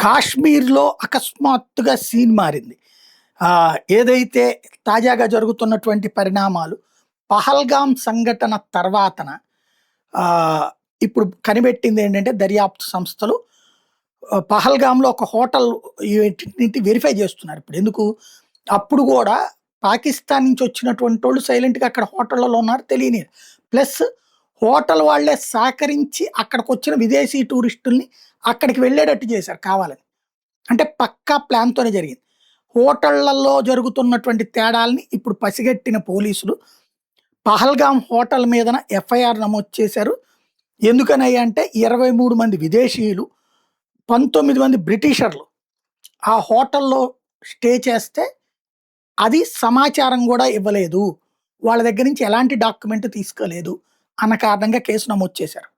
కాశ్మీర్‌లో అకస్మాత్తుగా సీన్ మారింది. ఏదైతే తాజాగా జరుగుతున్నటువంటి పరిణామాలు, పహల్గామ్ సంఘటన తర్వాతన ఆహ్, ఇప్పుడు కనిపెట్టిందేంటంటే దర్యాప్తు సంస్థలు పహల్గామ్‌లో ఒక హోటల్ వీటిని వెరిఫై జేస్తున్నారు ఇప్పుడు. ఎందుకు? అప్పుడు గూడా పాకిస్తాన్ నుంచి వచ్చినటువంటోళ్ళు సైలెంట్‌గా అక్కడ హోటళ్ళలో ఉన్నారు తెలియని. ప్లస్ హోటల్ వాళ్ళే సహకరించి అక్కడికొచ్చిన విదేశీ టూరిస్టుల్ని అక్కడికి వెళ్ళేటట్టు చేశారు కావాలని. అంటే పక్కా ప్లాన్‌తోనే జరిగింది. హోటళ్ళల్లో జరుగుతున్నటువంటి తేడాల్ని ఇప్పుడు పసిగట్టిన పోలీసులు పహల్గామ్ హోటల్ మీదన ఎఫ్ఐఆర్ నమోదు చేశారు. ఎందుకనయ్యా అంటే 23 మంది విదేశీయులు, 19 మంది బ్రిటిషర్లు ఆ హోటల్‌లో స్టే చేస్తే అది సమాచారం గూడా ఇవ్వలేదు. వాళ్ళ దగ్గర నుంచి ఎలాంటి డాక్యుమెంట్ తీసుకోలేదు అన్న కారణంగా కేసు నమోదు చేశారు.